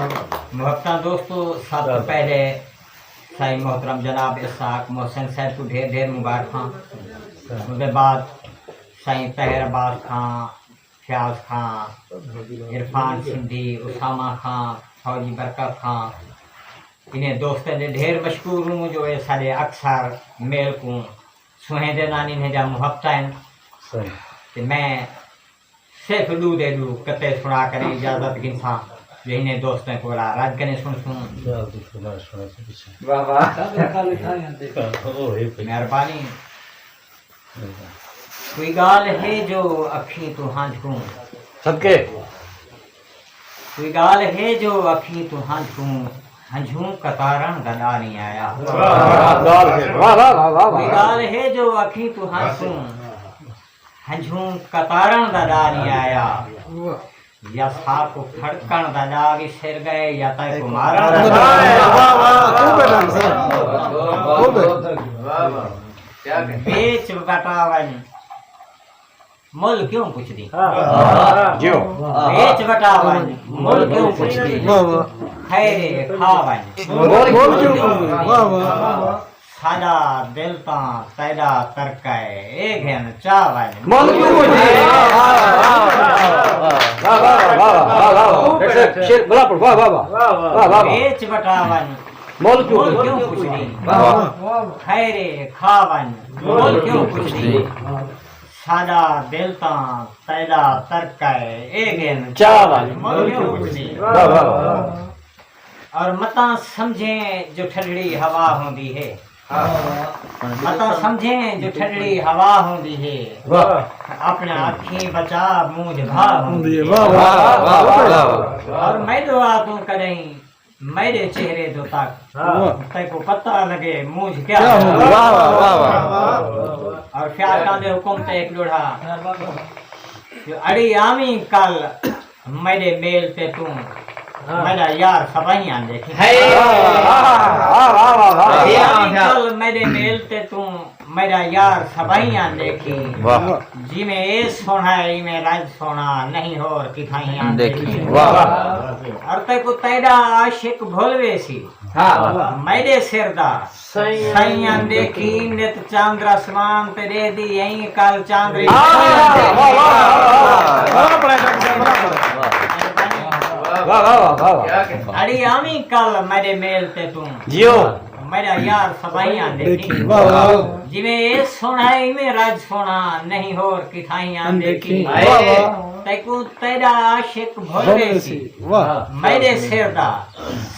मोहब्बत दोस्तों, सबसे पहले साईं मोहतरम जनाब इसाक मोहसिन साहब को ढेर ढेर मुबारक। उसके बाद साईं तहर अब्बास खां, फयाज खां, इरफान सिंधी, उसामा खां, फौजी बरकत खां, इन्हें दोस्तों ने ढेर मशहूर हूँ जो ये सारे अक्सर मेल को सुहेंदे नानी ने जा मुहब्बत कि मैं सिर्फ लू दे लू कते सुना करें इजाजत गिनसा इन्हें दोस्तों को राज करें सुन मेहरबानी। कोई गाल है जो अखी तू हांझूं सदके, कोई गाल है जो अखी तू हंझूं कतारण गदा नहीं आया। कोई गाल है जो अखी तू हंझूं कतारण गदा नहीं आया। या साप को फड़कण ददा भी सिर गए या तय को मारा। बेच बटावन मुल क्यों पूछ दी, बेच बटावन मुल क्यों पूछ दी, खैरे खावन सादा दिल ता तैदा तरकाए एक है न चावन मोल क्यों पूछ दी। शेर बड़ा पर वाह बेच बटावन मोल क्यों पूछ दी, खैरे खावन मोल क्यों पूछ दी, सादा दिल ता तैदा तरकाए एक है न चावन मोल क्यों पूछ दी। और मता समझे जो ठंडी हवा होंदी है, मता समझे जो ठंडी हवा होंदी है, अपने आँखें बचा मूंझ भा होंदी है। और मैं दुआ तू करें मेरे चेहरे दो तक तेको पता लगे मूंझ क्या। और प्यार का दे हुकुम ते एक लोढ़ा जो अड़ी आमी कल मेरे मेल पे तू मेरा यार सबाइयां देखी। कल मेरे मेल पे तू मेरा यार सबाइयां देखी, जिमें ए सोना इमें राज सोना नहीं होर किथाइयां देखी। और ते को तेरा आशिक भोलवे सी मेरे सिरदा सैयां देखी, नित चांद्र आसमान ते दे दी यहीं कल चांद्री। अड़ी आमी कल मेरे मेल ते तू जियो मेरा यार सबाइयां देखी, जिमें ए सोना में राज सोना नहीं होर किथाइयां देखी। तेको तेरा आशिक भोलवे सी मेरे सिरदा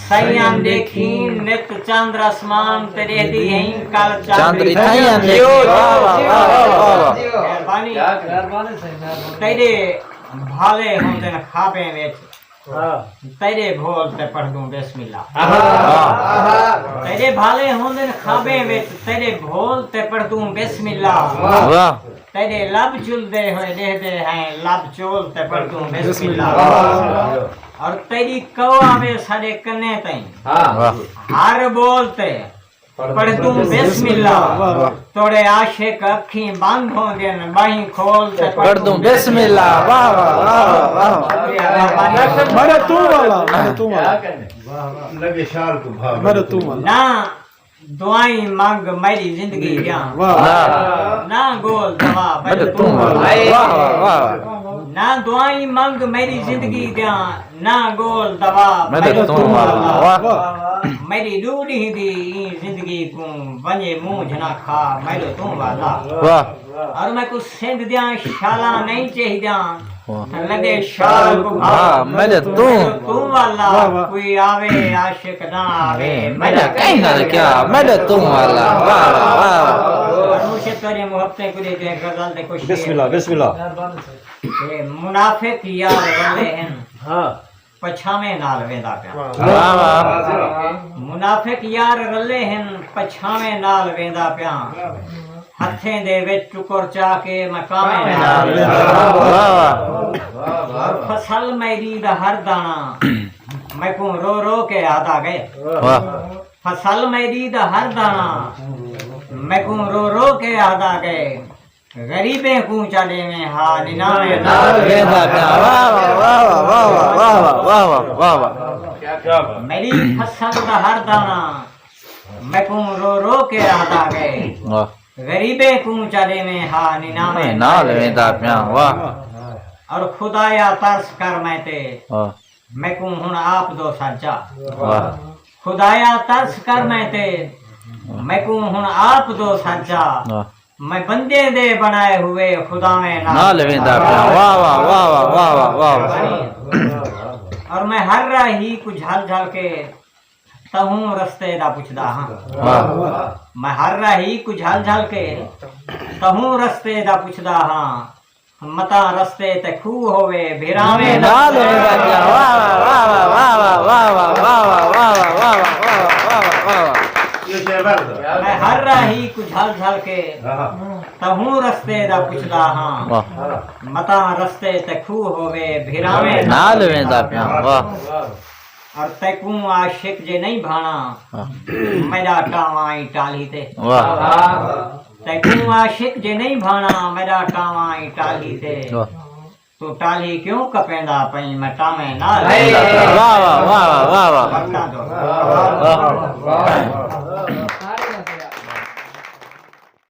सैयां देखी, नित चंद्र आसमान तेरे दी यहीं कल चांदनी देखी। तेरे भाले होंदे न खाबे विच तेरे भोल ते पढ़ दूं बिस्मिल्लाह। तेरे भाले होंदे न खाबे विच तेरे भोल ते पढ़ दूं बिस्मिल्लाह। तेरे लब चुलदे होए देखदे हैं लब चोल ते पढ़ दूं बिस्मिल्लाह। और तेरी कौआ में सारे कन्ने तई हर बोलते पढ़ दूं बिस्मिल्लाह। तोड़े आशिक अखी बंद हो गए बाही खोल ते पढ़ दूं बिस्मिल्लाह। वाह वाह वाह मेरे तू वाला लगे शाल को भाव मेरे तू वाला ना दुआई मांग मेरी जिंदगी क्या ना गोल दवा मेरे तू वाला। ना दुआई मांग मेरी जिंदगी क्या ना गोल दवा मेरे तू वाला। मेरी डूडी दी जिंदगी को बने मुंह ना खा मेरे तू वाला। और मैं कुछ सिंध दिया शाला नहीं चाहिए लगे शाल को मेरे तू वाला। कोई आवे आशिक ना आवे मेरा कहीं ना क्या मेरे तू वाला। मुझे तेरे मोहब्बतें को देते हैं गजल दे कुछ बिस्मिल्लाह बिस्मिल्लाह। ये मुनाफिक यार वाले हैं पछावे नाल वेंदा पिया। मुनाफिक यार रले हैं पछावे नाल वेंदा पिया। हथें दे विच टुकर चा के मकामे नाल और फसल मेरी दा हर दाना मैं को रो रो के आदा गए। फसल मेरी दा हर दाना मैं को रो रो के आदा गए। गरीबे को चाले में हा निनावे नाल वेंदा पिया वाह वाह वाह वाह वाह वाह वाह वाह मेरी फसल का हर दाना मैं को रो रो के रहता गए वाह गरीबे को चाले में हा निनावे नाल वेंदा पिया वाह और खुदाया तरस कर मैं ते वाह मैं को हुन आप दो सच्चा वाह खुदाया तरस कर मैं ते मैं को हुन आप दो सच्चा वाह मैं बंदे दे बनाए हुए खुदा में नाल वेंदा पिया वाह वाह वाह वाह वाह वाह और मैं हर राही को झल झल के तहूं रस्ते दा पुछदा हां वाह मैं हर राही को झल झल के तहूं रस्ते दा पुछदा हां मता रस्ते ते खू होवे भिरावे नाल वेंदा पिया वाह वाह वाह वाह वाह वाह वाह वाह वाह वाह वाह ये शेर बात मैं हर राही को झल झल के तहूं रस्ते दा पुछदा हां वाह मता रस्ते ते खू होवे भिरावे नाल वेंदा पिया वाह और तैकू आशिक जे नहीं भाना मेरा टावाई टाली ते वाह तैकू आशिक जे नहीं भाना मेरा टावाई टाली ते वाह तू टाली क्यों कपेंदा पई मैं टावे ना वाह वाह वाह वाह वाह बरका दो। वाह